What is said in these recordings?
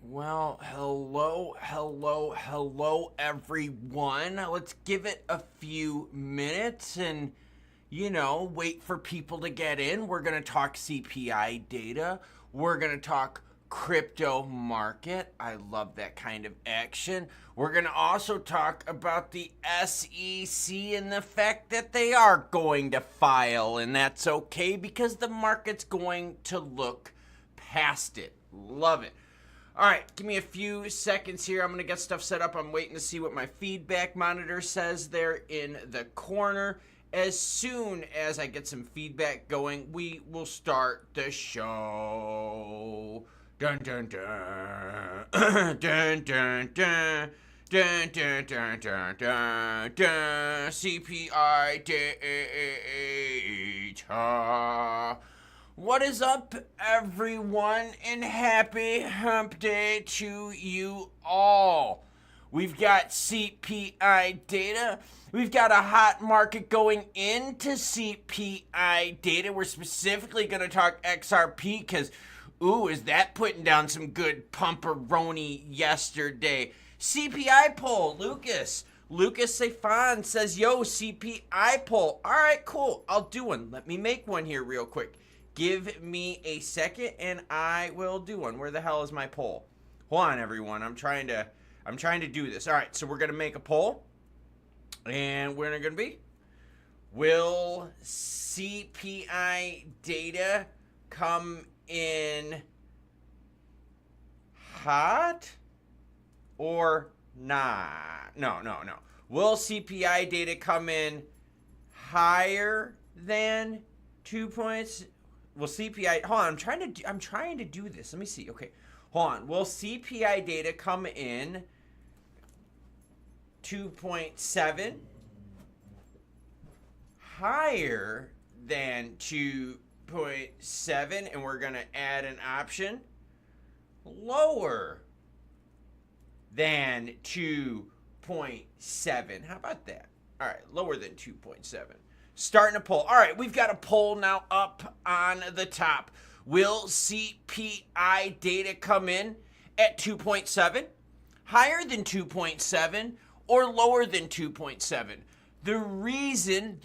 Well, hello, everyone. Let's give it a few minutes and, wait for people to get in. We're going to talk CPI data. We're going to talk crypto market. I love that kind of action. We're going to also talk about the SEC and the fact that they are going to file, and that's okay because the market's going to look past it. Love it. All right, give me a few seconds here. I'm going to get stuff set up. I'm waiting to see what my feedback monitor says there in the corner. As soon as I get some feedback going, we will start the show. Dun, dun, dun. Dun, dun, dun. Dun, dun, dun, dun, dun, dun. CPI data. What is up, everyone, and happy hump day to you all. We've got CPI data. We've got a hot market going into CPI data. We're specifically going to talk XRP because, is that putting down some good pumperoni yesterday. CPI poll, Lucas Safan says, yo, CPI poll. All right, cool. I'll do one. Let me make one here real quick. Give me a second and I will do one. Where the hell is my poll? Hold on, everyone. I'm trying to do this. All right, so we're going to make a poll. And where are it going to be? Will CPI data come in hot or not? No. Will CPI data come in higher than 2 points? Will CPI, hold on, I'm trying to do this. Let me see. Okay, hold on. Will CPI data come in 2.7 higher than 2.7? And we're going to add an option lower than 2.7. How about that? All right, lower than 2.7. Starting a poll. All right, we've got a poll now up on the top. Will CPI data come in at 2.7, higher than 2.7, or lower than 2.7? The reason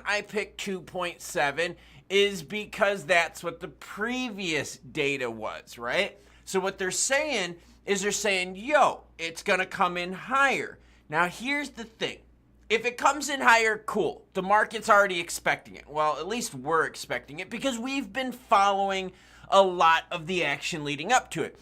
I picked 2.7 is because that's what the previous data was, right? So what they're saying is yo, it's going to come in higher. Now, here's the thing. If it comes in higher, cool. The market's already expecting it. Well, at least we're expecting it because we've been following a lot of the action leading up to it.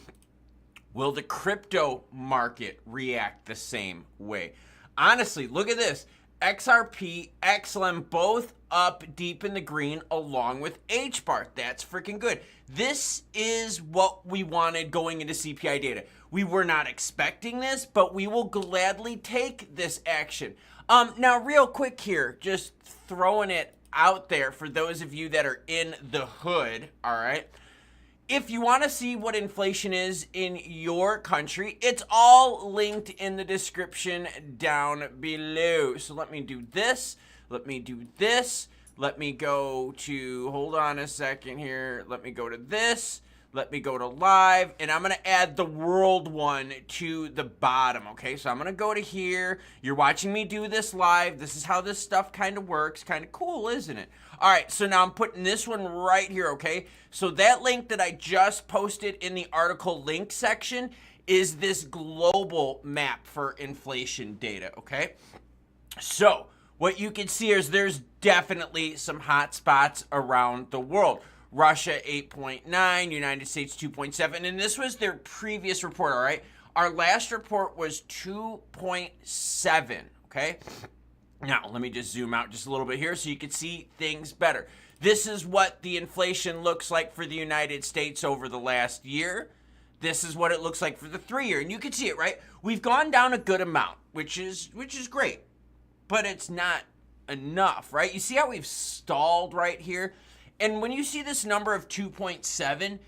Will the crypto market react the same way? Honestly, look at this. XRP, XLM, both up deep in the green along with HBAR. That's freaking good. This is what we wanted going into CPI data. We were not expecting this, but we will gladly take this action. Now, real quick here, just throwing it out there for those of you that are in the hood, all right? If you want to see what inflation is in your country, it's all linked in the description down below. So let me do this. Let me go to, hold on a second here. Let me go to this. Let me go to live, and I'm going to add the world one to the bottom, okay? So I'm going to go to here. You're watching me do this live. This is how this stuff kind of works. Kind of cool, isn't it? All right, so now I'm putting this one right here, okay? So that link that I just posted in the article link section is this global map for inflation data, okay? So what you can see is there's definitely some hot spots around the world. Russia 8.9, United States 2.7, and this was their previous report, all right? Our last report was 2.7, okay? Now, let me just zoom out just a little bit here so you can see things better. This is what the inflation looks like for the United States over the last year. This is what it looks like for the 3-year, and you can see it, right? We've gone down a good amount, which is great, but it's not enough, right? You see how we've stalled right here? And when you see this number of 2.7,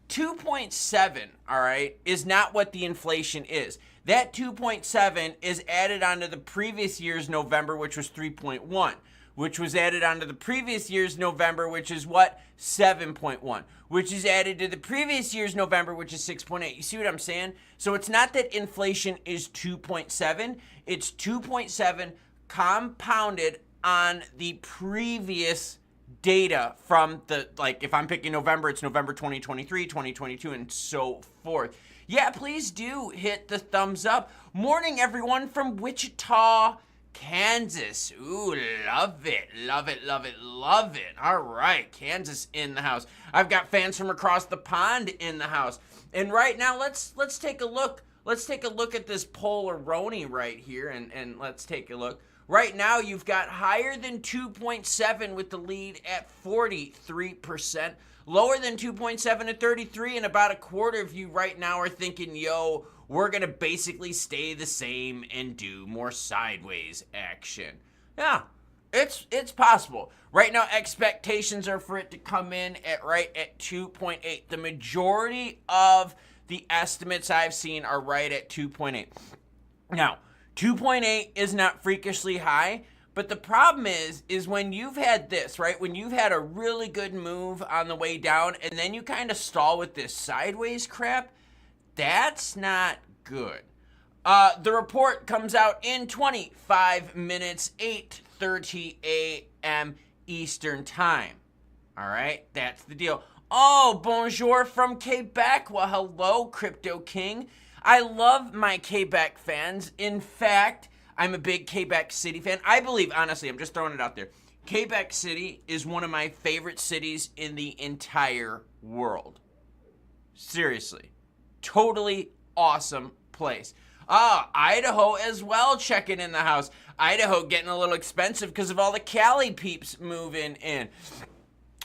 2.7, all right, is not what the inflation is. That 2.7 is added onto the previous year's November, which was 3.1. which was added onto the previous year's November, which is what? 7.1, which is added to the previous year's November, which is 6.8. You see what I'm saying? So it's not that inflation is 2.7, it's 2.7 compounded on the previous data from the, like, if I'm picking November, it's November 2023, 2022, and so forth. Yeah, please do hit the thumbs up. Morning, everyone from Wichita, Kansas. Ooh, love it, love it, love it, love it. All right, Kansas in the house. I've got fans from across the pond in the house. And right now, let's take a look. Let's take a look at this Polaroni right here, and let's take a look. Right now, you've got higher than 2.7 with the lead at 43%. Lower than 2.7 at 33, and about a quarter of you right now are thinking, yo, we're going to basically stay the same and do more sideways action. Yeah, it's possible. Right now, expectations are for it to come in at right at 2.8. The majority of the estimates I've seen are right at 2.8. Now, 2.8 is not freakishly high, but the problem is when you've had this, right? When you've had a really good move on the way down and then you kind of stall with this sideways crap, that's not good. The report comes out in 25 minutes, 8:30 a.m. Eastern Time. All right, that's the deal. Oh, bonjour from Quebec. Well, hello, Crypto King. I love my Quebec fans. In fact, I'm a big Quebec City fan. I believe, honestly, I'm just throwing it out there, Quebec City is one of my favorite cities in the entire world. Seriously. Totally awesome place. Idaho as well checking in the house. Idaho getting a little expensive because of all the Cali peeps moving in.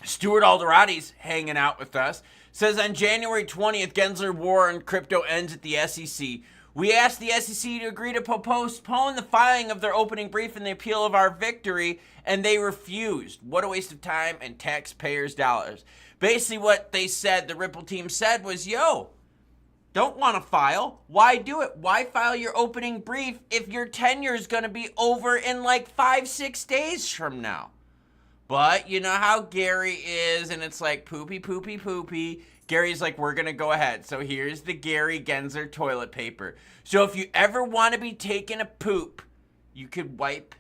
Stuart Alderati's hanging out with us. Says on January 20th, Gensler war on crypto ends at the SEC. We asked the SEC to agree to postpone the filing of their opening brief in the appeal of our victory, and they refused. What a waste of time and taxpayers' dollars. Basically what they said, the Ripple team said was, yo, don't want to file. Why do it? Why file your opening brief if your tenure is going to be over in like 5-6 days from now? But you know how Gary is, and it's like poopy, poopy, poopy. Gary's like, we're going to go ahead. So here's the Gary Gensler toilet paper. So if you ever want to be taking a poop, you could wipe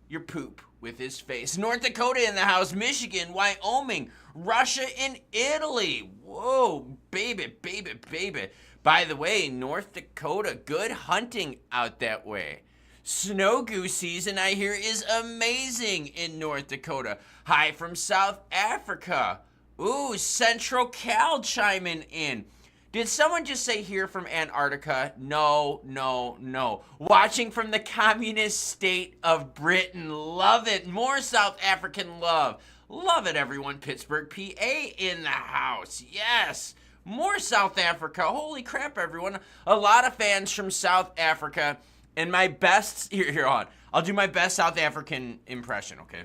your poop with his face. North Dakota in the house, Michigan, Wyoming, Russia, and Italy. Whoa, baby, baby, baby. By the way, North Dakota, good hunting out that way. Snow goose season, I hear, is amazing in North Dakota. Hi from South Africa. Ooh, Central Cal chiming in. Did someone just say here from Antarctica? No, no, no. Watching from the communist state of Britain. Love it. More South African love. Love it, everyone. Pittsburgh, PA in the house. Yes. More South Africa. Holy crap, everyone. A lot of fans from South Africa. And my best, here on. I'll do my best South African impression, okay?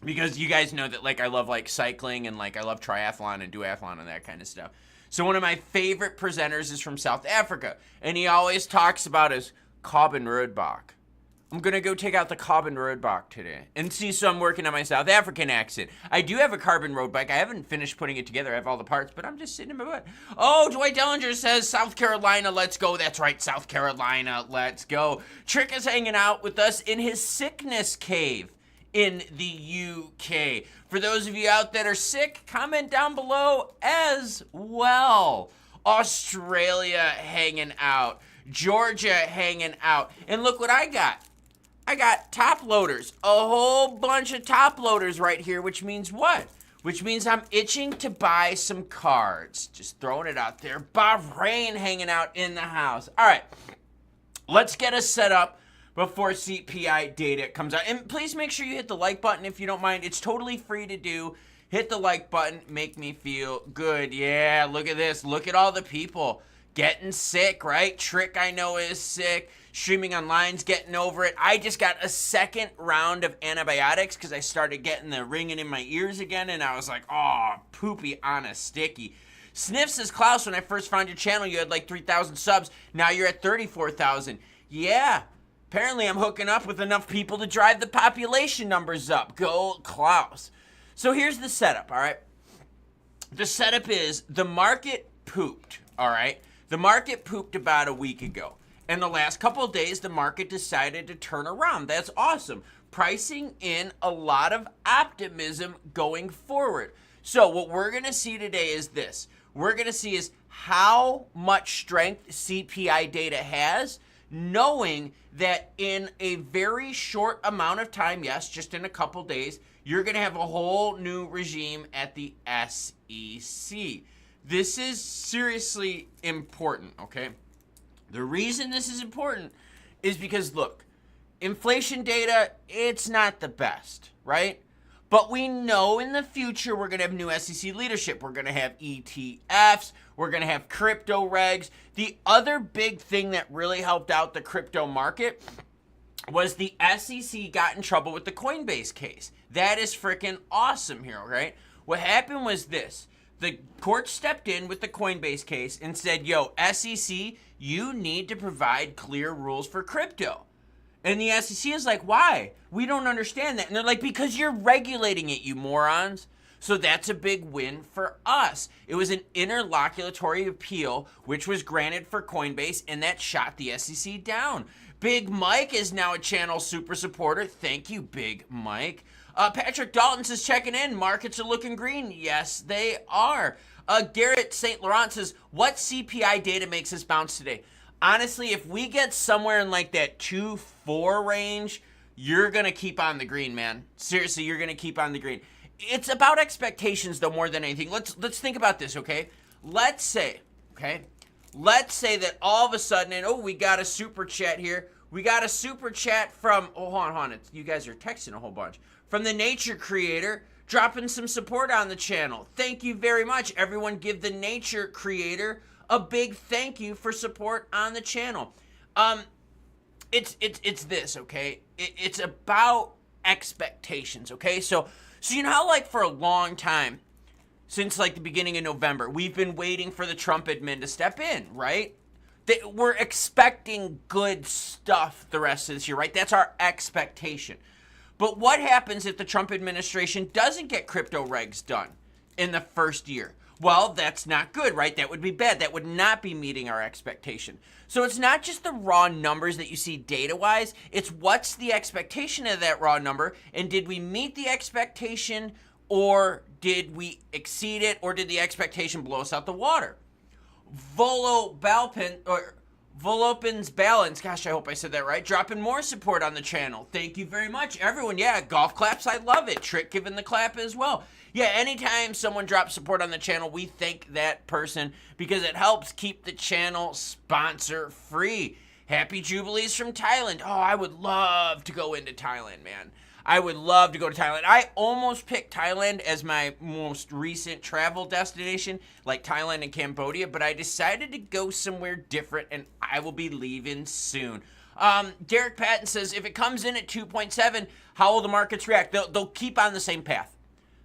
Because you guys know that, like, I love, like, cycling and, like, I love triathlon and duathlon and that kind of stuff. So one of my favorite presenters is from South Africa. And he always talks about his carbon roadblock. I'm going to go take out the carbon roadblock today. And see, so I'm working on my South African accent. I do have a carbon road bike. I haven't finished putting it together. I have all the parts, but I'm just sitting in my butt. Oh, Dwight Dellinger says, South Carolina, let's go. That's right, South Carolina, let's go. Trick is hanging out with us in his sickness cave in the UK. For those of you out that are sick, comment down below as well. Australia hanging out. Georgia hanging out. And look what I got. I got top loaders, a whole bunch of top loaders right here, which means what? Which means I'm itching to buy some cards. Just throwing it out there. Bahrain hanging out in the house. All right, let's get us set up before CPI data comes out. And please make sure you hit the like button if you don't mind. It's totally free to do. Hit the like button, make me feel good. Yeah, look at this. Look at all the people getting sick, right? Trick, I know, is sick. Streaming online's getting over it. I just got a second round of antibiotics because I started getting the ringing in my ears again, and I was like, oh, poopy on a sticky. Sniff says, Klaus, when I first found your channel, you had like 3,000 subs. Now you're at 34,000. Yeah, Apparently, I'm hooking up with enough people to drive the population numbers up. Go Klaus. So here's the setup, all right? The setup is the market pooped, all right? The market pooped about a week ago. And the last couple of days, the market decided to turn around. That's awesome. Pricing in a lot of optimism going forward. So what we're going to see today is this. We're going to see is how much strength CPI data has, knowing that in a very short amount of time, yes, just in a couple days, you're going to have a whole new regime at the SEC. This is seriously important, okay? The reason this is important is because, look, inflation data, it's not the best, right? But we know in the future we're going to have new SEC leadership. We're going to have ETFs. We're going to have crypto regs. The other big thing that really helped out the crypto market was the SEC got in trouble with the Coinbase case. That is freaking awesome here, right? What happened was this. The court stepped in with the Coinbase case and said, yo, SEC, you need to provide clear rules for crypto. And the SEC is like, why? We don't understand that. And they're like, because you're regulating it, you morons. So that's a big win for us. It was an interlocutory appeal, which was granted for Coinbase, and that shot the SEC down. Big Mike is now a channel super supporter. Thank you, Big Mike. Patrick Dalton says, checking in. Markets are looking green. Yes, they are. Garrett St. Laurent says, what CPI data makes us bounce today? Honestly, if we get somewhere in like that 2-4 range, you're going to keep on the green, man. Seriously, you're going to keep on the green. It's about expectations, though, more than anything. Let's think about this, okay? Let's say that all of a sudden, and we got a super chat here. We got a super chat from, hold on. You guys are texting a whole bunch. From the Nature Creator, dropping some support on the channel. Thank you very much. Everyone give the Nature Creator a big thank you for support on the channel. It's this, okay? It's about expectations, okay? So you know how like for a long time, since like the beginning of November, we've been waiting for the Trump admin to step in, right? We're expecting good stuff the rest of this year, right? That's our expectation. But what happens if the Trump administration doesn't get crypto regs done in the first year? Well, that's not good, right? That would be bad. That would not be meeting our expectation. So it's not just the raw numbers that you see data-wise. It's what's the expectation of that raw number, and did we meet the expectation, or did we exceed it, or did the expectation blow us out the water? Volopin's Balance, gosh, I hope I said that right, dropping more support on the channel. Thank you very much, everyone. Yeah, golf claps, I love it. Trick giving the clap as well. Yeah, anytime someone drops support on the channel, we thank that person because it helps keep the channel sponsor free. Happy Jubilees from Thailand. Oh, I would love to go into Thailand, man. I would love to go to Thailand. I almost picked Thailand as my most recent travel destination, like Thailand and Cambodia, but I decided to go somewhere different, and I will be leaving soon. Derek Patton says, if it comes in at 2.7, how will the markets react? They'll keep on the same path.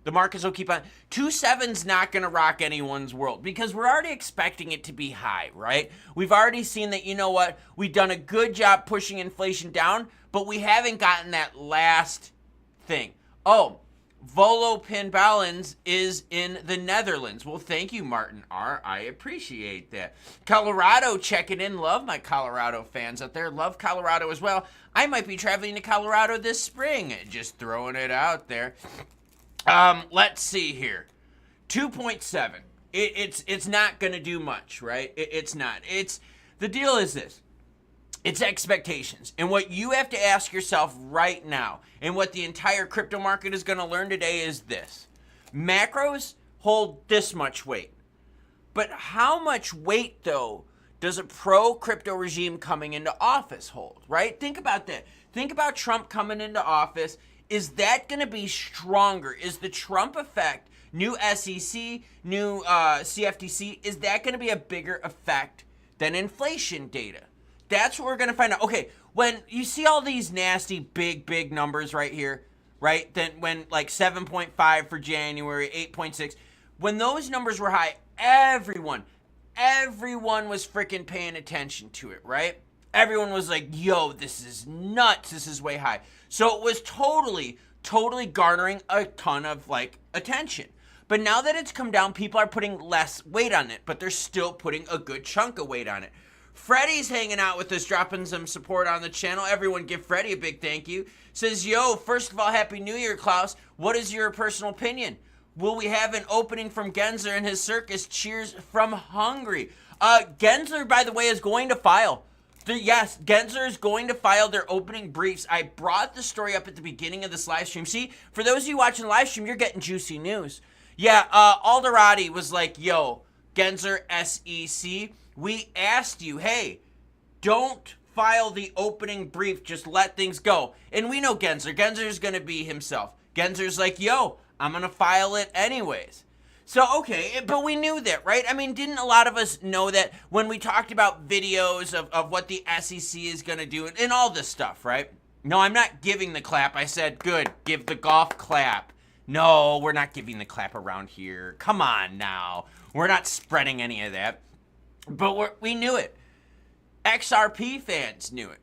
The markets will keep on. 2.7's not going to rock anyone's world because we're already expecting it to be high, right? We've already seen that, you know what, we've done a good job pushing inflation down, but we haven't gotten that last thing. Oh, Volopin Balance is in the Netherlands. Well, thank you, Martin R. I appreciate that. Colorado checking in. Love my Colorado fans out there. Love Colorado as well. I might be traveling to Colorado this spring. Just throwing it out there. Let's see here. 2.7. It's not going to do much, right? It's not. The deal is this. It's expectations. And what you have to ask yourself right now, and what the entire crypto market is going to learn today is this. Macros hold this much weight. But how much weight, though, does a pro-crypto regime coming into office hold, right? Think about that. Think about Trump coming into office. Is that going to be stronger? Is the Trump effect, new SEC, new CFTC, is that going to be a bigger effect than inflation data? That's what we're going to find out. Okay, when you see all these nasty big numbers right here, right? Then when like 7.5 for January, 8.6, when those numbers were high, everyone was freaking paying attention to it, right? Everyone was like, yo, this is nuts. This is way high. So it was totally garnering a ton of like attention. But now that it's come down, people are putting less weight on it, but they're still putting a good chunk of weight on it. Freddie's hanging out with us, dropping some support on the channel. Everyone give Freddie a big thank you. Says, yo, first of all, Happy New Year, Klaus. What is your personal opinion? Will we have an opening from Gensler and his circus? Cheers from Hungary. Gensler, by the way, is going to file. Yes, Gensler is going to file their opening briefs. I brought the story up at the beginning of this live stream. See, for those of you watching the live stream, you're getting juicy news. Yeah, Alderati was like, yo, Gensler SEC, we asked you, hey, don't file the opening brief, just let things go. And we know Gensler. Gensler's going to be himself. Gensler's like, yo, I'm going to file it anyways. So, okay, but we knew that, right? I mean, didn't a lot of us know that when we talked about videos of what the SEC is going to do and all this stuff, right? No, I'm not giving the clap. I said, good, give the golf clap. No, we're not giving the clap around here. Come on now. We're not spreading any of that. But we knew it. XRP fans knew it.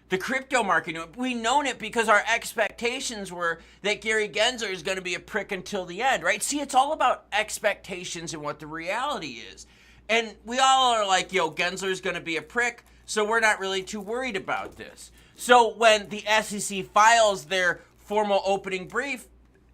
The crypto market knew it. We known it because our expectations were that Gary Gensler is going to be a prick until the end, right? See, it's all about expectations and what the reality is. And we all are like, yo, Gensler is going to be a prick, so we're not really too worried about this. So when the SEC files their formal opening brief,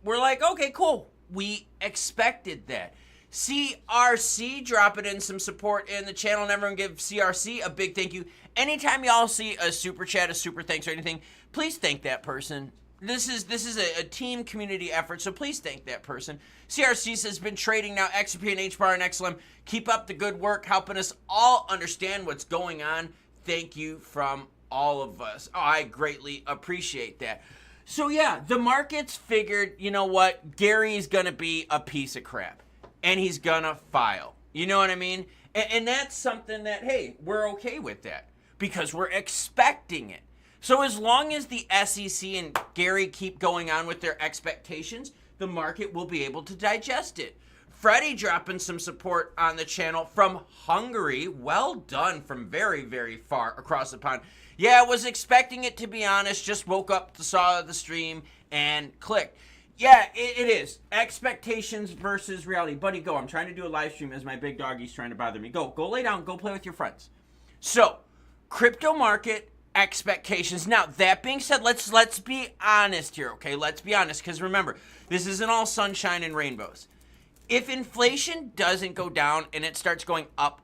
we're like, okay, cool. We expected that. CRC dropping in some support in the channel, and everyone give CRC a big thank you. Anytime y'all see a super chat, a super thanks or anything, please thank that person. This is a team community effort, so please thank that person. CRC says, been trading now, XRP and HBAR and XLM. Keep up the good work, helping us all understand what's going on. Thank you from all of us. Oh, I greatly appreciate that. So yeah, the markets figured, you know what, Gary's gonna be a piece of crap. And he's gonna file. You know what I mean? And that's something that, hey, we're okay with that because we're expecting it. So as long as the SEC and Gary keep going on with their expectations, the market will be able to digest it. Freddie dropping some support on the channel from Hungary. Well done from very, very far across the pond. Yeah, I was expecting it, to be honest. Just woke up, saw the stream, and clicked. Yeah, it is. Expectations versus reality. Buddy, go. I'm trying to do a live stream as my big doggy's trying to bother me. Go lay down. Go play with your friends. So, crypto market expectations. Now, that being said, let's be honest here, okay? Let's be honest, because remember, this isn't all sunshine and rainbows. If inflation doesn't go down and it starts going up,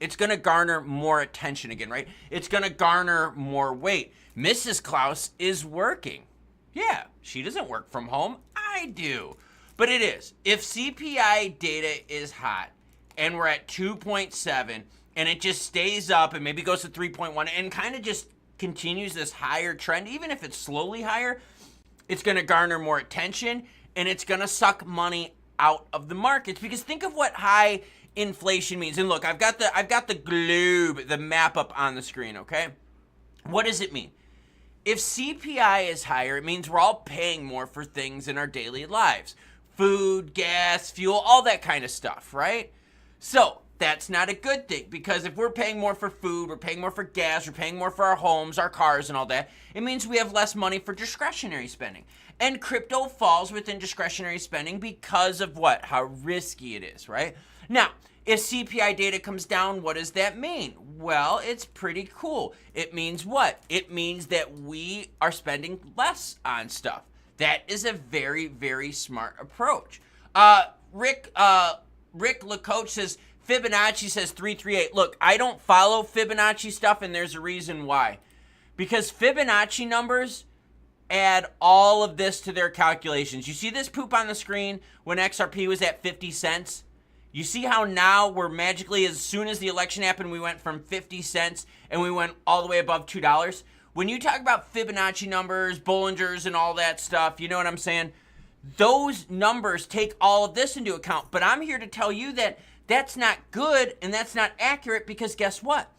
it's going to garner more attention again, right? It's going to garner more weight. Mrs. Klaus is working. Yeah, she doesn't work from home. I do. But it is. If CPI data is hot and we're at 2.7 and it just stays up and maybe goes to 3.1 and kind of just continues this higher trend, even if it's slowly higher, it's going to garner more attention and it's going to suck money out of the markets. Because think of what high inflation means. And look, I've got the globe, the map up on the screen, okay? What does it mean? If CPI is higher, it means we're all paying more for things in our daily lives. Food, gas, fuel, all that kind of stuff, right? So that's not a good thing, because if we're paying more for food, we're paying more for gas, we're paying more for our homes, our cars, and all that, it means we have less money for discretionary spending. And crypto falls within discretionary spending because of what? How risky it is, right? Now, if CPI data comes down, what does that mean? Well, it's pretty cool. It means what? It means that we are spending less on stuff. That is a very, very smart approach. Rick LaCoach says, Fibonacci says 338. Look, I don't follow Fibonacci stuff, and there's a reason why. Because Fibonacci numbers add all of this to their calculations. You see this poop on the screen when XRP was at 50 cents? You see how now we're magically, as soon as the election happened, we went from 50 cents and we went all the way above $2. When you talk about Fibonacci numbers, Bollingers, and all that stuff, you know what I'm saying? Those numbers take all of this into account. But I'm here to tell you that that's not good and that's not accurate, because guess what?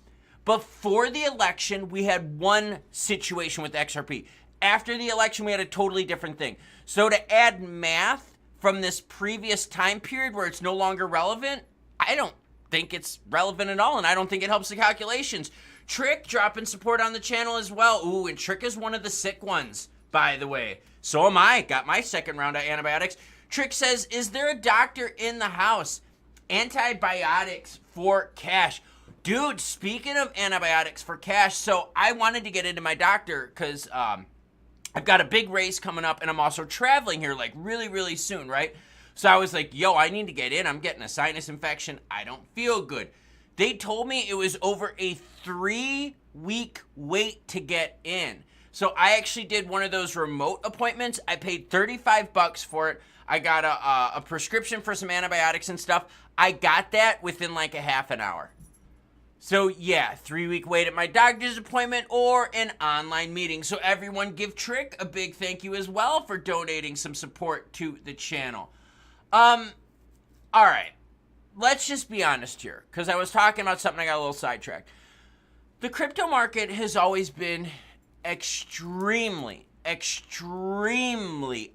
Before the election, we had one situation with XRP. After the election, we had a totally different thing. So to add math from this previous time period where it's no longer relevant, I don't think it's relevant at all, and I don't think it helps the calculations. Trick dropping support on the channel as well. Ooh, and Trick is one of the sick ones, by the way. So am I. Got my second round of antibiotics. Trick says, is there a doctor in the house? Antibiotics for cash. Dude, speaking of antibiotics for cash, so I wanted to get into my doctor because I've got a big race coming up and I'm also traveling here like really, really soon, right? So I was like, yo, I need to get in. I'm getting a sinus infection. I don't feel good. They told me it was over a 3-week wait to get in. So I actually did one of those remote appointments. I paid $35 for it. I got a prescription for some antibiotics and stuff. I got that within like a half an hour. So yeah, 3-week wait at my doctor's appointment or an online meeting. So everyone give Trick a big thank you as well for donating some support to the channel. All right. Let's just be honest here, because I was talking about something, I got a little sidetracked. The crypto market has always been extremely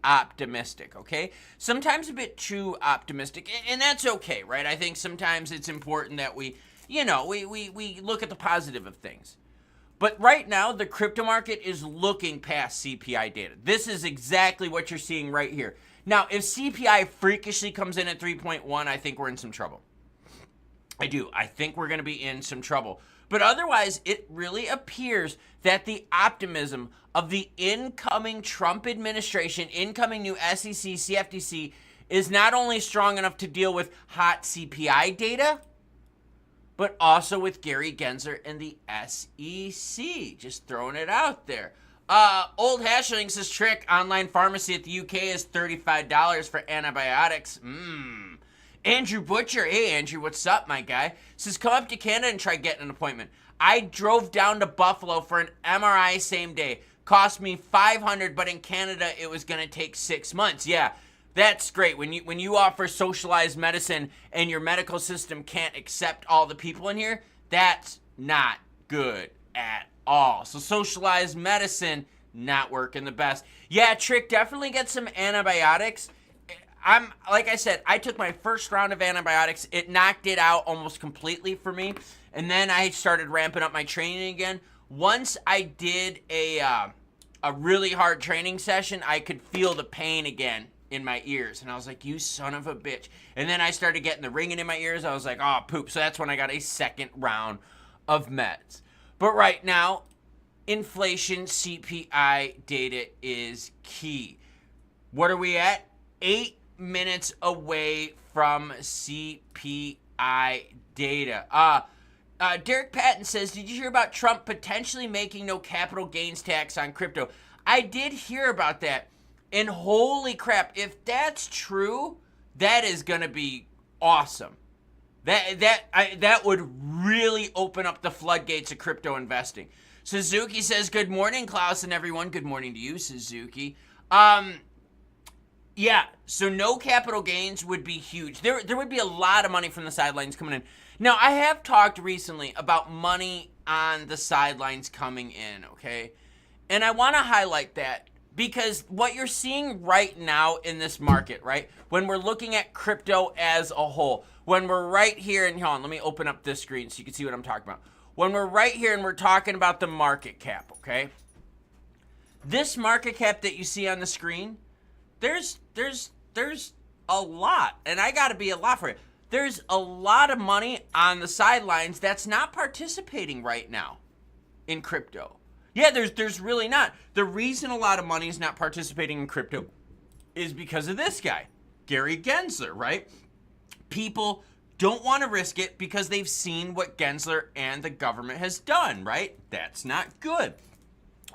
optimistic, okay? Sometimes a bit too optimistic, and that's okay, right? I think sometimes it's important that we look at the positive of things. But right now, the crypto market is looking past CPI data. This is exactly what you're seeing right here. Now, if CPI freakishly comes in at 3.1, I think we're in some trouble. I do. I think we're going to be in some trouble. But otherwise, it really appears that the optimism of the incoming Trump administration, incoming new SEC, CFTC, is not only strong enough to deal with hot CPI data, but also with Gary Gensler and the SEC. Just throwing it out there. Old Hashling says, Trick, online pharmacy at the UK is $35 for antibiotics. Andrew Butcher, hey Andrew, what's up, my guy? Says, come up to Canada and try getting an appointment. I drove down to Buffalo for an MRI same day. Cost me $500, but in Canada it was gonna take 6 months. Yeah, that's great. When you offer socialized medicine and your medical system can't accept all the people in here, that's not good at all. So socialized medicine, not working the best. Yeah, Trick, definitely get some antibiotics. Like I said, I took my first round of antibiotics. It knocked it out almost completely for me. And then I started ramping up my training again. Once I did a really hard training session, I could feel the pain again in my ears. And I was like, you son of a bitch. And then I started getting the ringing in my ears. I was like, oh, poop. So that's when I got a second round of meds. But right now, inflation CPI data is key. What are we at? 8 minutes away from CPI data. Derek Patton says, did you hear about Trump potentially making no capital gains tax on crypto? I did hear about that. And holy crap, if that's true, that is going to be awesome. That would really open up the floodgates of crypto investing. Suzuki says, good morning, Klaus and everyone. Good morning to you, Suzuki. Yeah, so no capital gains would be huge. There would be a lot of money from the sidelines coming in. Now, I have talked recently about money on the sidelines coming in, okay? And I want to highlight that because what you're seeing right now in this market, right? When we're looking at crypto as a whole, when we're right here, and hold on, let me open up this screen so you can see what I'm talking about. When we're right here and we're talking about the market cap, okay? This market cap that you see on the screen, there's a lot, and I got to be a lot for it. There's a lot of money on the sidelines that's not participating right now in crypto. Yeah, there's really not. The reason a lot of money is not participating in crypto is because of this guy, Gary Gensler, right? People don't want to risk it because they've seen what Gensler and the government has done, right? That's not good.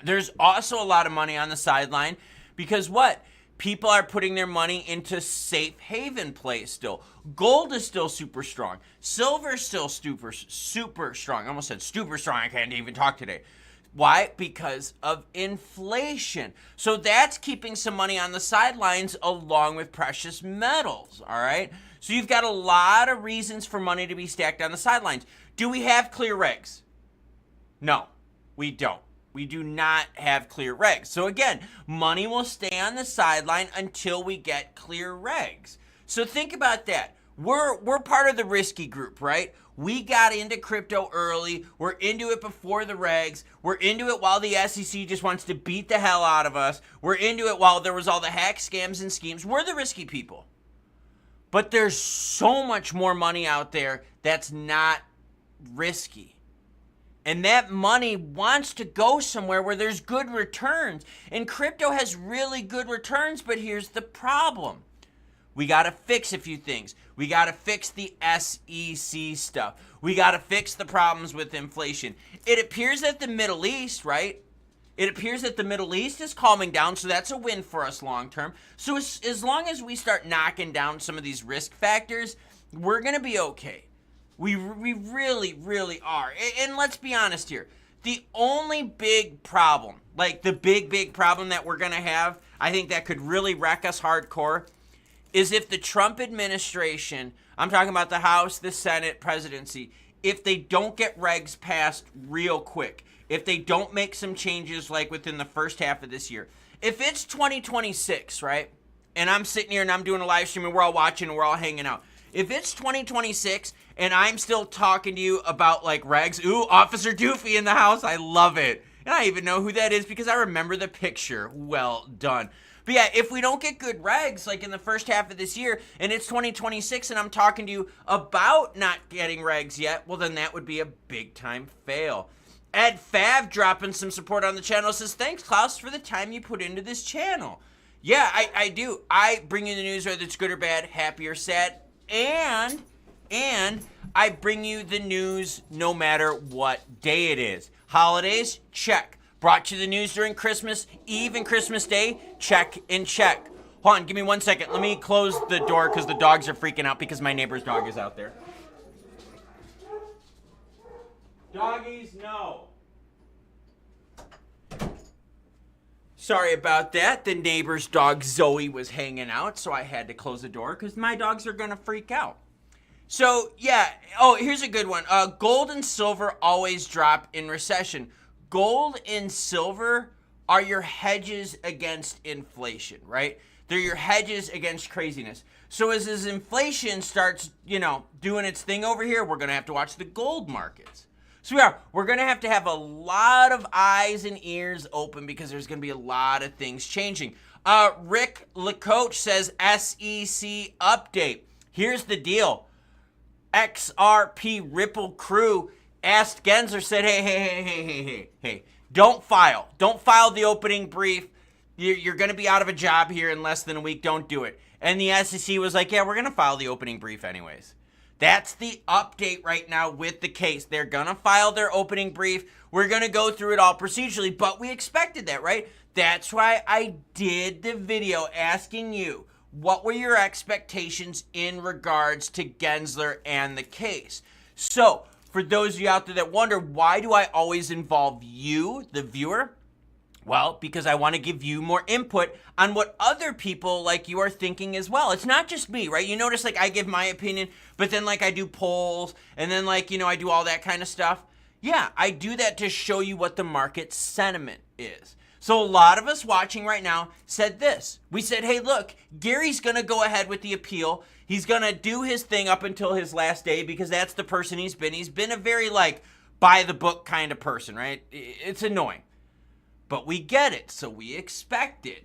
There's also a lot of money on the sideline because what? People are putting their money into safe haven plays still. Gold is still super strong. Silver is still super strong. I almost said super strong. I can't even talk today. Why? Because of inflation. So that's keeping some money on the sidelines along with precious metals, all right? So you've got a lot of reasons for money to be stacked on the sidelines. Do we have clear regs? No, we don't. We do not have clear regs. So again, money will stay on the sideline until we get clear regs. So think about that. We're part of the risky group, right? We got into crypto early. We're into it before the regs. We're into it while the SEC just wants to beat the hell out of us. We're into it while there was all the hack scams and schemes. We're the risky people. But there's so much more money out there that's not risky. And that money wants to go somewhere where there's good returns. And crypto has really good returns, but here's the problem. We got to fix a few things. We got to fix the SEC stuff. We got to fix the problems with inflation. It appears that the Middle East, right? It appears that the Middle East is calming down, so that's a win for us long term. So as long as we start knocking down some of these risk factors, we're going to be okay. We really, really are. And let's be honest here. The only big problem, like the big problem that we're going to have, I think that could really wreck us hardcore, is if the Trump administration, I'm talking about the House, the Senate, presidency, if they don't get regs passed real quick, if they don't make some changes like within the first half of this year, if it's 2026, right, and I'm sitting here and I'm doing a live stream and we're all watching and we're all hanging out, if it's 2026 and I'm still talking to you about like regs, ooh, Officer Doofy in the house, I love it. And I even know who that is because I remember the picture. Well done. But yeah, if we don't get good regs like in the first half of this year and it's 2026 and I'm talking to you about not getting regs yet, well then that would be a big time fail. Ed Fav dropping some support on the channel says, thanks Klaus for the time you put into this channel. Yeah, I do. I bring you the news whether it's good or bad, happy or sad, and I bring you the news no matter what day it is. Holidays, check. Brought you the news during Christmas Eve and Christmas Day, check and check. Hold on, give me 1 second. Let me close the door because the dogs are freaking out because my neighbor's dog is out there. Doggies, no. Sorry about that. The neighbor's dog Zoe was hanging out, so I had to close the door because my dogs are going to freak out. So, yeah. Oh, here's a good one. Gold and silver always drop in recession. Gold and silver are your hedges against inflation, right? They're your hedges against craziness. So as inflation starts, doing its thing over here, we're going to have to watch the gold markets. So we're going to have a lot of eyes and ears open because there's going to be a lot of things changing. Rick LeCoach says SEC update. Here's the deal. XRP Ripple crew asked Gensler, said, hey, don't file the opening brief. You're going to be out of a job here in less than a week. Don't do it. And the SEC was like, yeah, we're going to file the opening brief anyways. That's the update right now with the case. They're going to file their opening brief. We're going to go through it all procedurally, but we expected that, right? That's why I did the video asking you, what were your expectations in regards to Gensler and the case? So, for those of you out there that wonder, why do I always involve you, the viewer? Well, because I want to give you more input on what other people like you are thinking as well. It's not just me, right? You notice like I give my opinion, but then like I do polls and then like, I do all that kind of stuff. Yeah, I do that to show you what the market sentiment is. So a lot of us watching right now said this. We said, hey, look, Gary's going to go ahead with the appeal. He's going to do his thing up until his last day because that's the person he's been. He's been a very like by the book kind of person, right? It's annoying. But we get it, so we expect it.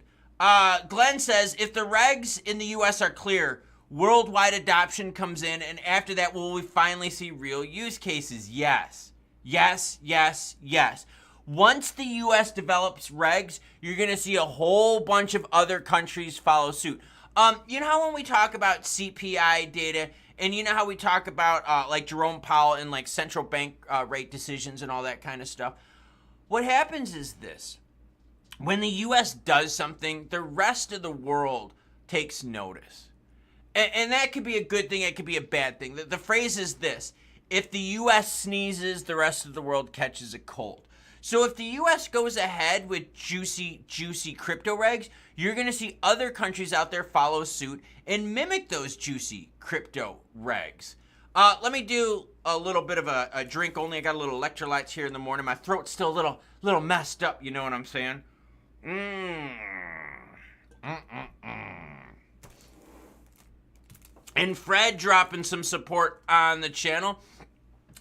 Glenn says, if the regs in the U.S. are clear, worldwide adoption comes in, and after that, will we finally see real use cases? Yes. Yes, yes, yes. Once the U.S. develops regs, you're going to see a whole bunch of other countries follow suit. You know how when we talk about CPI data, and you know how we talk about like Jerome Powell and like central bank rate decisions and all that kind of stuff? What happens is this. When the U.S. does something, the rest of the world takes notice. And that could be a good thing. It could be a bad thing. The phrase is this. If the U.S. sneezes, the rest of the world catches a cold. So if the U.S. goes ahead with juicy crypto regs, you're going to see other countries out there follow suit and mimic those juicy crypto regs. Let me do a little bit of a drink only. I got a little electrolytes here in the morning. My throat's still a little messed up. You know what I'm saying? And Fred dropping some support on the channel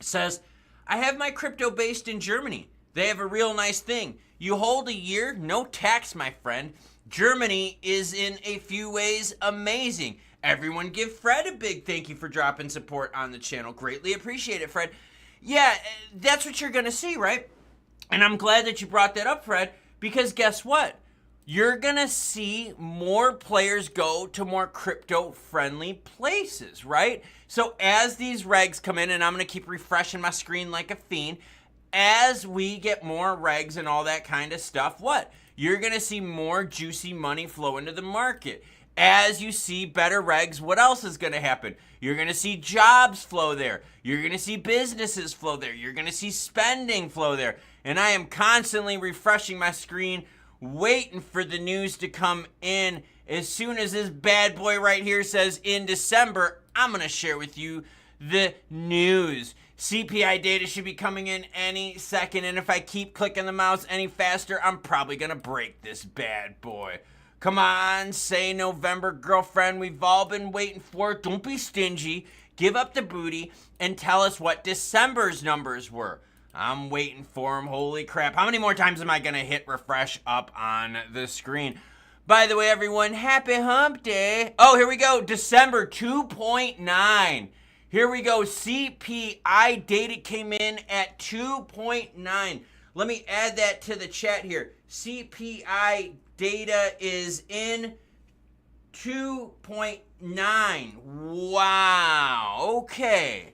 says, I have my crypto based in Germany. They have a real nice thing. You hold a year, no tax, my friend. Germany is in a few ways amazing. Everyone give Fred a big thank you for dropping support on the channel. Greatly appreciate it, Fred. Yeah, that's what you're going to see, right? And I'm glad that you brought that up, Fred, because guess what? You're going to see more players go to more crypto-friendly places, right? So as these regs come in, and I'm going to keep refreshing my screen like a fiend, as we get more regs and all that kind of stuff, what? You're going to see more juicy money flow into the market. As you see better regs, what else is going to happen? You're going to see jobs flow there. You're going to see businesses flow there. You're going to see spending flow there. And I am constantly refreshing my screen, waiting for the news to come in. As soon as this bad boy right here says in December, I'm going to share with you the news. CPI data should be coming in any second, and if I keep clicking the mouse any faster, I'm probably going to break this bad boy. Come on, say November, girlfriend, we've all been waiting for it. Don't be stingy. Give up the booty and tell us what December's numbers were. I'm waiting for them. Holy crap. How many more times am I going to hit refresh up on the screen? By the way, everyone, happy hump day. Oh, here we go. December 2.9. Here we go. CPI data came in at 2.9. Let me add that to the chat here. CPI data is in 2.9. Wow. Okay.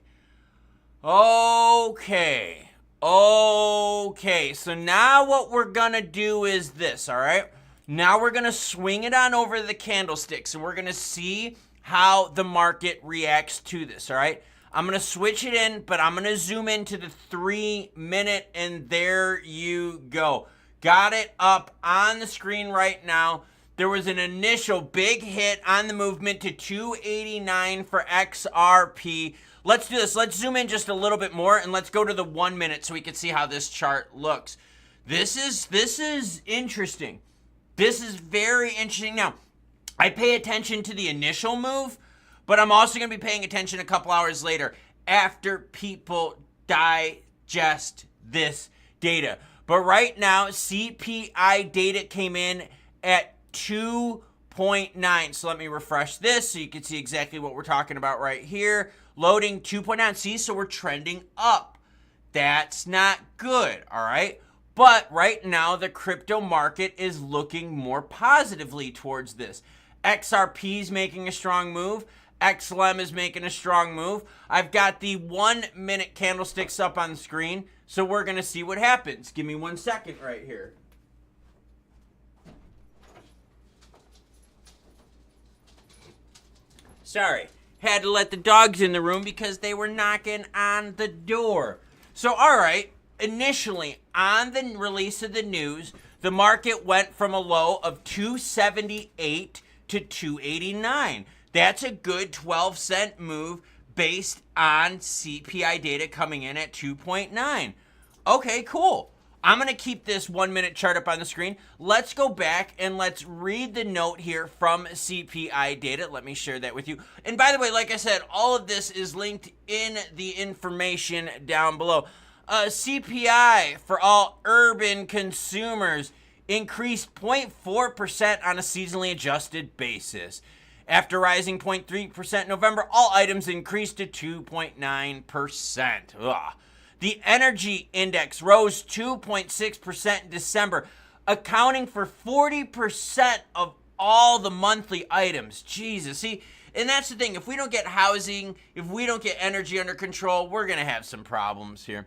So now what we're going to do is this, all right? Now we're going to swing it on over the candlesticks, and we're going to see how the market reacts to this, all right? I'm going to switch it in, but I'm going to zoom into the 3 minute, and there you go. Got it up on the screen right now. There was an initial big hit on the movement to 289 for XRP. Let's do this. Let's zoom in just a little bit more, and let's go to the 1 minute so we can see how this chart looks. This is interesting. This is very interesting. Now, I pay attention to the initial move, but I'm also going to be paying attention a couple hours later after people digest this data. But right now, CPI data came in at 2.9. So let me refresh this so you can see exactly what we're talking about right here. Loading 2.9. See, so we're trending up. That's not good, all right? But right now, the crypto market is looking more positively towards this. XRP is making a strong move. XLM is making a strong move. I've got the 1 minute candlesticks up on the screen, so we're going to see what happens. Give me 1 second right here. Sorry, had to let the dogs in the room because they were knocking on the door. So, all right, initially, on the release of the news, the market went from a low of 278 to 289. That's a good 12-cent move based on CPI data coming in at 2.9. Okay, cool. I'm going to keep this 1 minute chart up on the screen. Let's go back and let's read the note here from CPI data. Let me share that with you. And by the way, like I said, all of this is linked in the information down below. CPI for all urban consumers increased 0.4% on a seasonally adjusted basis. After rising 0.3% in November, all items increased to 2.9%. The energy index rose 2.6% in December, accounting for 40% of all the monthly items. Jesus, see, and that's the thing. If we don't get housing, if we don't get energy under control, we're going to have some problems here.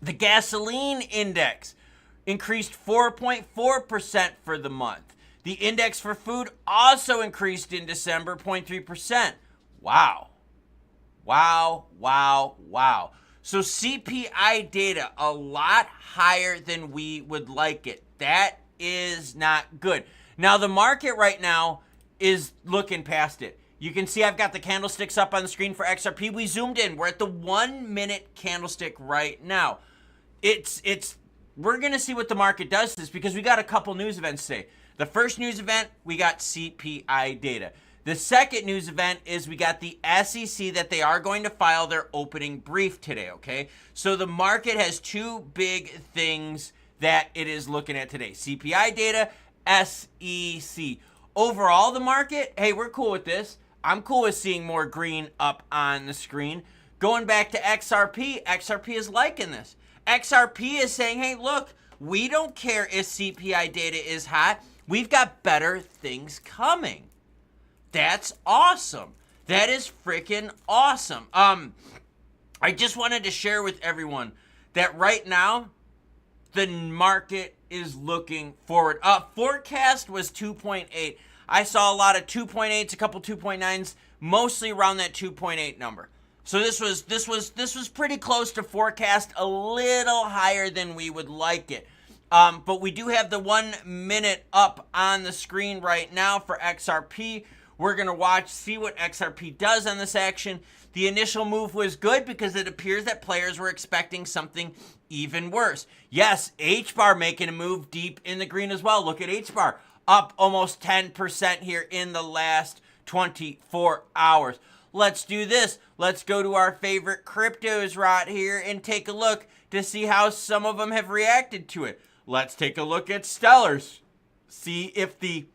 The gasoline index increased 4.4% for the month. The index for food also increased in December, 0.3%. Wow. So CPI data, a lot higher than we would like it. That is not good. Now, the market right now is looking past it. You can see I've got the candlesticks up on the screen for XRP. We zoomed in. We're at the 1 minute candlestick right now. We're going to see what the market does to this because we got a couple news events today. The first news event, we got CPI data. The second news event is we got the SEC that they are going to file their opening brief today, okay? So the market has two big things that it is looking at today. CPI data, SEC. Overall, the market, hey, we're cool with this. I'm cool with seeing more green up on the screen. Going back to XRP, XRP is liking this. XRP is saying, hey, look, we don't care if CPI data is hot. We've got better things coming. That's awesome. That is freaking awesome. I just wanted to share with everyone that right now, the market is looking forward. Forecast was 2.8. I saw a lot of 2.8s, a couple 2.9s, mostly around that 2.8 number. So this was pretty close to forecast, a little higher than we would like it. But we do have the 1 minute up on the screen right now for XRP. We're going to see what XRP does on this action. The initial move was good because it appears that players were expecting something even worse. Yes, H-bar making a move deep in the green as well. Look at H-bar, up almost 10% here in the last 24 hours. Let's do this. Let's go to our favorite cryptos right here and take a look to see how some of them have reacted to it. Let's take a look at Stellars. See if the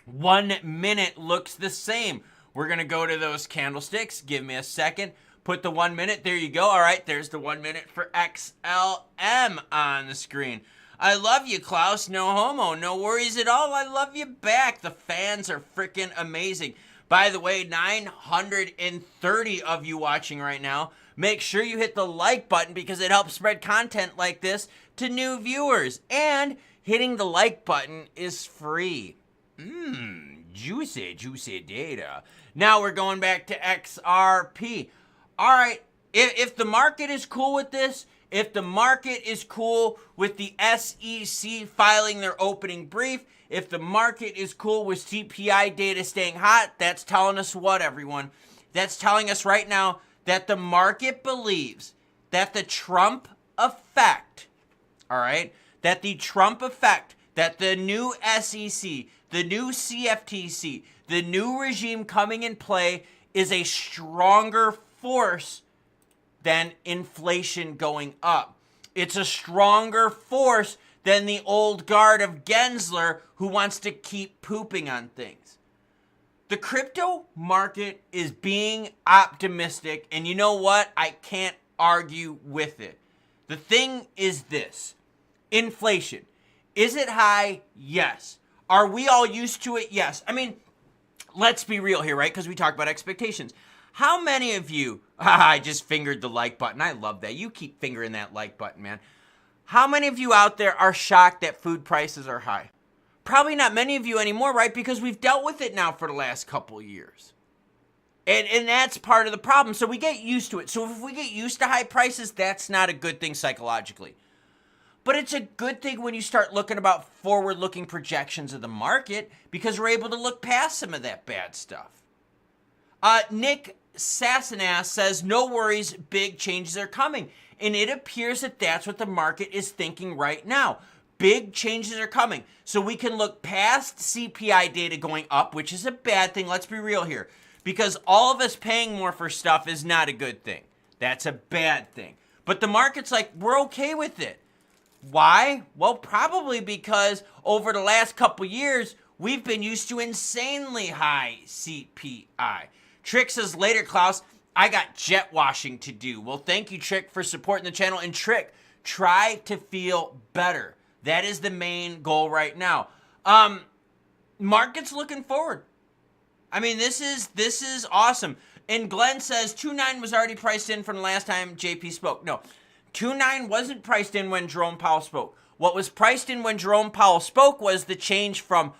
1 minute looks the same. We're going to go to those candlesticks. Give me a second. Put the 1 minute. There you go. All right, there's the 1 minute for XLM on the screen. I love you, Klaus. No homo. No worries at all. I love you back. The fans are freaking amazing. By the way, 930 of you watching right now. Make sure you hit the like button because it helps spread content like this to new viewers. And hitting the like button is free. Juicy data. Now we're going back to XRP. All right, if the market is cool with this, if the market is cool with the SEC filing their opening brief, if the market is cool with CPI data staying hot, that's telling us what, everyone? That's telling us right now that the market believes that the Trump effect, all right, that the Trump effect, that the new SEC, the new CFTC, the new regime coming in play is a stronger force than inflation going up. It's a stronger force than the old guard of Gensler who wants to keep pooping on things. The crypto market is being optimistic, and you know what? I can't argue with it. The thing is this: inflation. Is it high? Yes. Are we all used to it? Yes. I mean, let's be real here, right? Because we talk about expectations. How many of you, I just fingered the like button. I love that. You keep fingering that like button, man. How many of you out there are shocked that food prices are high? Probably not many of you anymore, right? Because we've dealt with it now for the last couple years. And that's part of the problem. So we get used to it. So if we get used to high prices, that's not a good thing psychologically. But it's a good thing when you start looking about forward-looking projections of the market because we're able to look past some of that bad stuff. Nick Sassanas says, no worries, big changes are coming. And it appears that that's what the market is thinking right now. Big changes are coming. So we can look past CPI data going up, which is a bad thing. Let's be real here. Because all of us paying more for stuff is not a good thing. That's a bad thing. But the market's like, we're okay with it. Why? Well, probably because over the last couple years, we've been used to insanely high CPI. Trick says, later, Klaus, I got jet washing to do. Well, thank you, Trick, for supporting the channel. And Trick, try to feel better. That is the main goal right now. Market's looking forward. I mean, this is awesome. And Glenn says 2.9 was already priced in from the last time JP spoke. No, 2.9 wasn't priced in when Jerome Powell spoke. What was priced in when Jerome Powell spoke was the change from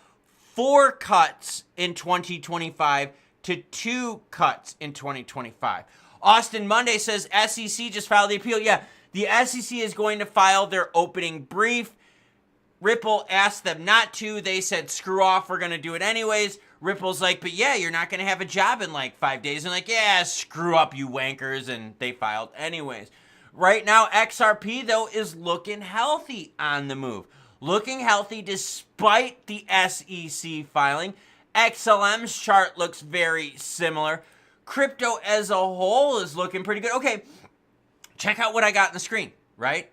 4 cuts in 2025 to 2 cuts in 2025. Austin Monday says SEC just filed the appeal. Yeah, the SEC is going to file their opening brief. Ripple asked them not to. They said, screw off, we're going to do it anyways. Ripple's like, but yeah, you're not going to have a job in like 5 days. And like, yeah, screw up, you wankers. And they filed anyways. Right now, XRP, though, is looking healthy on the move. Looking healthy despite the SEC filing. XLM's chart looks very similar. Crypto as a whole is looking pretty good. Okay, check out what I got on the screen, right?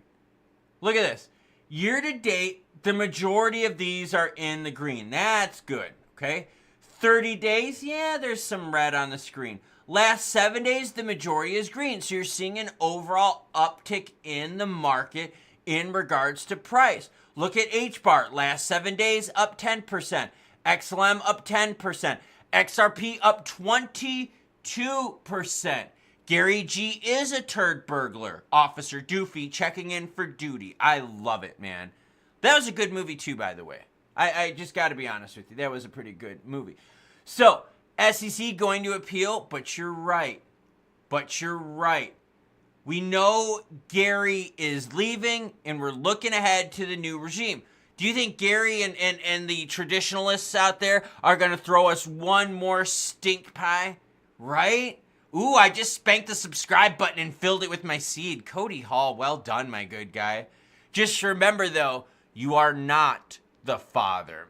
Look at this. Year to date, the majority of these are in the green. That's good, okay? 30 days, yeah, there's some red on the screen. Last 7 days, the majority is green. So you're seeing an overall uptick in the market in regards to price. Look at HBAR. Last 7 days, up 10%. XLM up 10%. XRP up 22%. Gary G is a turd burglar. Officer Doofy checking in for duty. I love it, man. That was a good movie too, by the way. I just got to be honest with you. That was a pretty good movie. So, SEC going to appeal, but you're right. We know Gary is leaving, and we're looking ahead to the new regime. Do you think Gary and the traditionalists out there are going to throw us one more stink pie? Right? Ooh, I just spanked the subscribe button and filled it with my seed. Cody Hall, well done, my good guy. Just remember, though, you are not the father.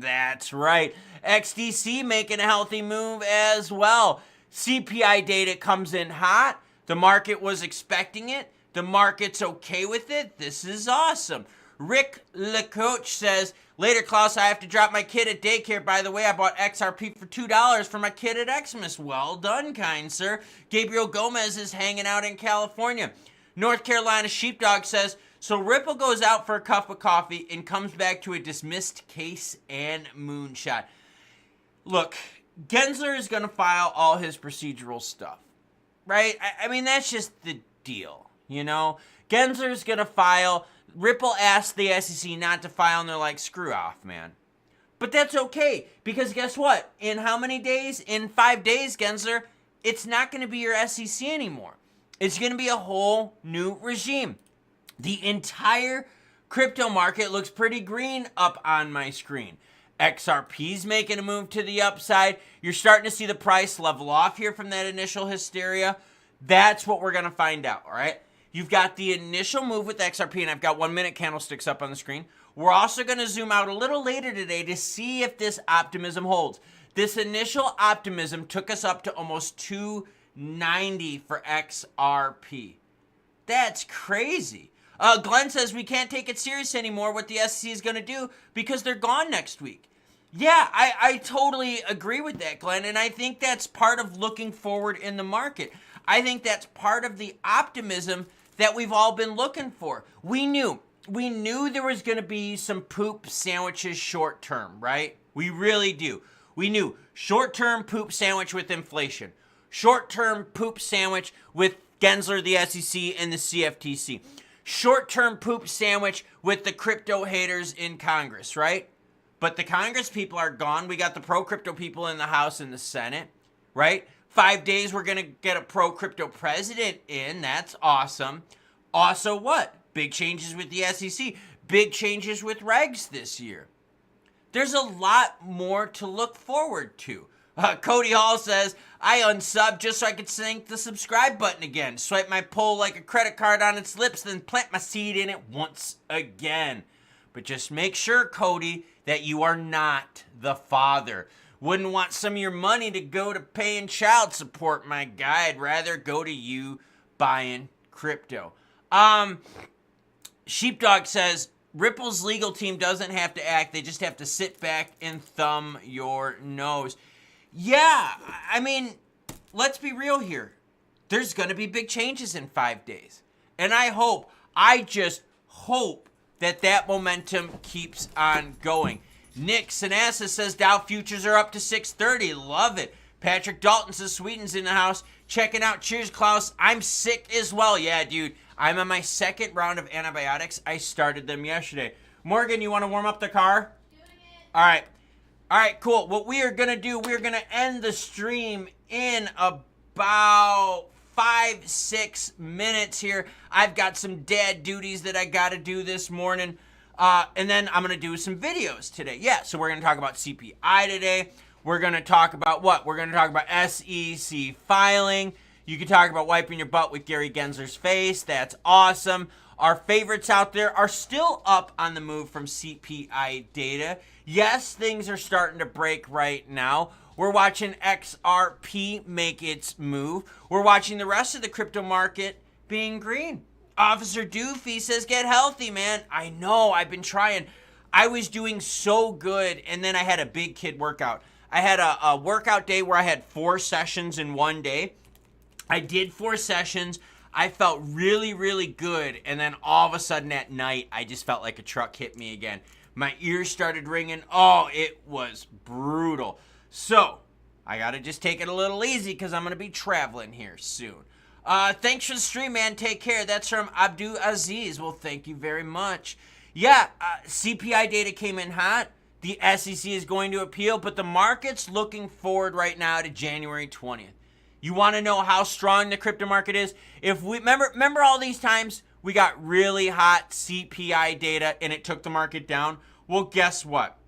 That's right. XDC making a healthy move as well. CPI data comes in hot. The market was expecting it. The market's okay with it. This is awesome. Rick LeCoach says, later, Klaus, I have to drop my kid at daycare. By the way, I bought XRP for $2 for my kid at Xmas. Well done, kind sir. Gabriel Gomez is hanging out in California. North Carolina Sheepdog says, so Ripple goes out for a cup of coffee and comes back to a dismissed case and moonshot. Look, Gensler is going to file all his procedural stuff, right? I mean, that's just the deal, you know? Gensler's going to file. Ripple asked the SEC not to file, and they're like, screw off, man. But that's okay, because guess what? In how many days? In 5 days, Gensler, it's not going to be your SEC anymore. It's going to be a whole new regime. The entire crypto market looks pretty green up on my screen. XRP's making a move to the upside. You're starting to see the price level off here from that initial hysteria. That's what we're going to find out, all right? You've got the initial move with XRP, and I've got 1 minute candlesticks up on the screen. We're also going to zoom out a little later today to see if this optimism holds. This initial optimism took us up to almost 290 for XRP. That's crazy. Glenn says we can't take it serious anymore what the SEC is going to do because they're gone next week. Yeah, I totally agree with that, Glenn, and I think that's part of looking forward in the market. I think that's part of the optimism that we've all been looking for. We knew there was going to be some poop sandwiches short term, right? We really do. We knew short-term poop sandwich with inflation, short-term poop sandwich with Gensler, the SEC, and the CFTC. Short-term poop sandwich with the crypto haters in Congress, right? But the Congress people are gone. We got the pro-crypto people in the House and the Senate, right? 5 days, we're going to get a pro-crypto president in. That's awesome. Also what? Big changes with the SEC. Big changes with regs this year. There's a lot more to look forward to. Cody Hall says, I unsubbed just so I could sink the subscribe button again. Swipe my poll like a credit card on its lips, then plant my seed in it once again. But just make sure, Cody, that you are not the father. Wouldn't want some of your money to go to paying child support, my guy. I'd rather go to you buying crypto. Sheepdog says, Ripple's legal team doesn't have to act. They just have to sit back and thumb your nose. Yeah, I mean, let's be real here. There's going to be big changes in 5 days. And I just hope that momentum keeps on going. Nick Sanassa says Dow futures are up to 630. Love it. Patrick Dalton says Sweden's in the house. Checking out. Cheers, Klaus. I'm sick as well. Yeah, dude. I'm on my second round of antibiotics. I started them yesterday. Morgan, you want to warm up the car? Doing it. All right. All right, cool. What we are going to do, we're going to end the stream in about 5-6 minutes here. I've got some dad duties that I got to do this morning. And then I'm going to do some videos today. Yeah, so we're going to talk about CPI today. We're going to talk about what? We're going to talk about SEC filing. You can talk about wiping your butt with Gary Gensler's face. That's awesome. Our favorites out there are still up on the move from CPI data. Yes, things are starting to break right now. We're watching XRP make its move. We're watching the rest of the crypto market being green. Officer Doofy says, get healthy, man. I know, I've been trying. I was doing so good, and then I had a big kid workout. I had a workout day where I had 4 sessions in one day. I did 4 sessions. I felt really, really good. And then all of a sudden at night, I just felt like a truck hit me again. My ears started ringing. Oh, it was brutal. So I got to just take it a little easy because I'm going to be traveling here soon. Thanks for the stream, man. Take care. That's from Abdul Aziz. Well, thank you very much. Yeah, CPI data came in hot. The SEC is going to appeal, but the market's looking forward right now to January 20th. You want to know how strong the crypto market is? If we remember all these times we got really hot CPI data and it took the market down? Well, guess what?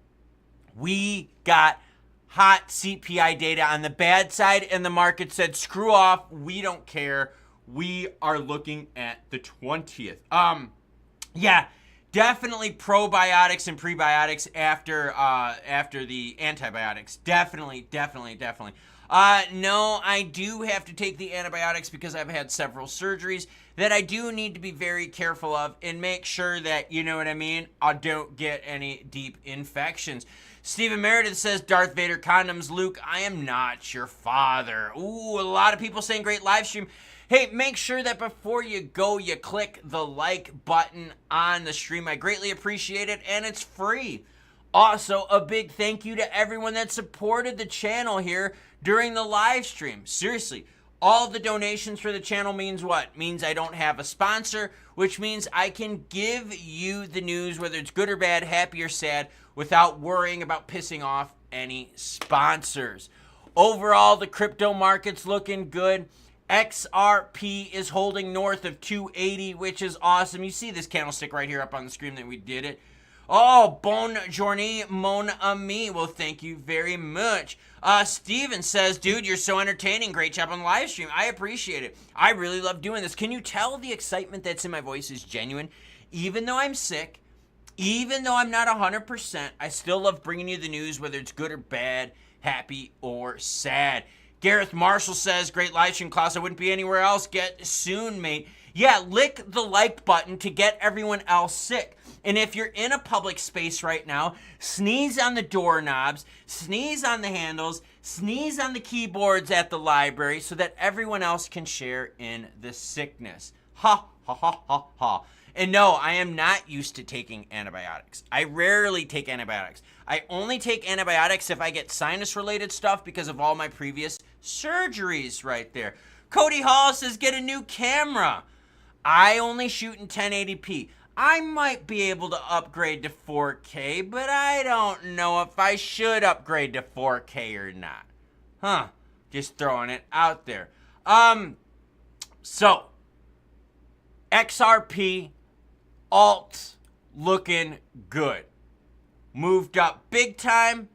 We got hot CPI data on the bad side and the market said, screw off, we don't care. We are looking at the 20th. Yeah, definitely probiotics and prebiotics after the antibiotics. Definitely. No, I do have to take the antibiotics because I've had several surgeries that I do need to be very careful of and make sure that, you know what I mean, I don't get any deep infections. Stephen Meredith says, Darth Vader condoms. Luke, I am not your father. Ooh, a lot of people saying great live stream. Hey, make sure that before you go, you click the like button on the stream. I greatly appreciate it, and it's free. Also, a big thank you to everyone that supported the channel here during the live stream. Seriously, all the donations for the channel means what? Means I don't have a sponsor, which means I can give you the news, whether it's good or bad, happy or sad, without worrying about pissing off any sponsors. Overall, the crypto market's looking good. XRP is holding north of 280, which is awesome. You see this candlestick right here up on the screen that we did it. Oh, bonne journée, mon ami. Well, thank you very much. Steven says, dude, you're so entertaining. Great job on the live stream. I appreciate it. I really love doing this. Can you tell the excitement that's in my voice is genuine? Even though I'm sick, even though I'm not 100%, I still love bringing you the news, whether it's good or bad, happy or sad. Gareth Marshall says, great live stream, Klaus. I wouldn't be anywhere else. Get soon, mate. Yeah, lick the like button to get everyone else sick. And if you're in a public space right now, sneeze on the doorknobs, sneeze on the handles, sneeze on the keyboards at the library so that everyone else can share in the sickness. Ha, ha, ha, ha, ha. And no, I am not used to taking antibiotics. I rarely take antibiotics. I only take antibiotics if I get sinus-related stuff because of all my previous surgeries right there. Cody Hall says, get a new camera. I only shoot in 1080p. I might be able to upgrade to 4K, but I don't know if I should upgrade to 4K or not. Huh. Just throwing it out there. So, XRP, alts, looking good. Moved up big time.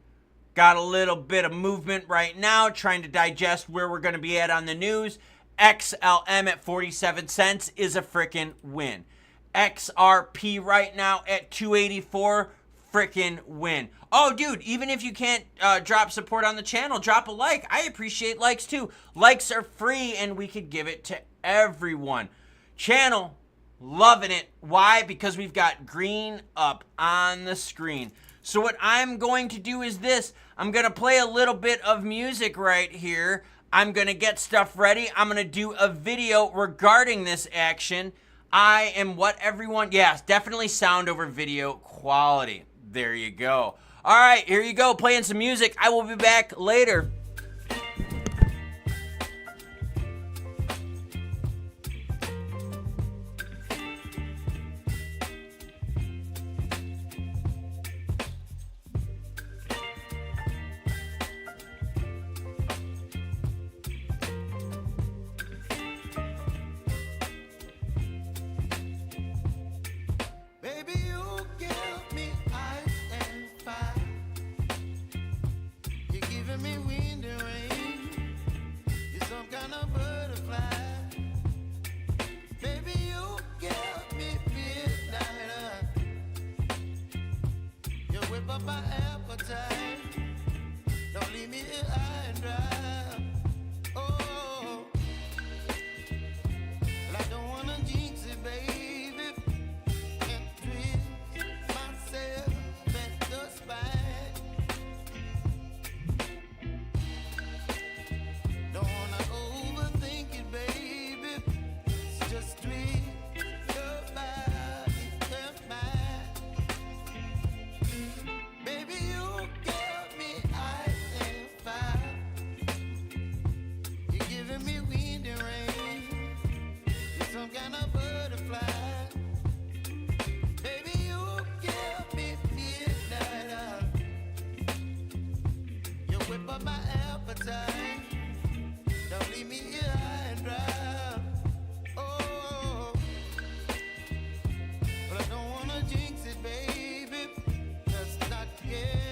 Got a little bit of movement right now, trying to digest where we're going to be at on the news. XLM at 47 cents is a frickin' win. XRP right now at 284, frickin' win. Oh, dude, even if you can't drop support on the channel, drop a like. I appreciate likes too. Likes are free and we could give it to everyone. Channel, loving it. Why? Because we've got green up on the screen. So what I'm going to do is this. I'm going to play a little bit of music right here. I'm going to get stuff ready. I'm going to do a video regarding this action. I am what everyone, yes, definitely sound over video quality. There you go. All right, here you go, playing some music. I will be back later. Me wind up my appetite. Don't leave me here high and dry. Oh, but I don't wanna jinx it, baby. Let's not get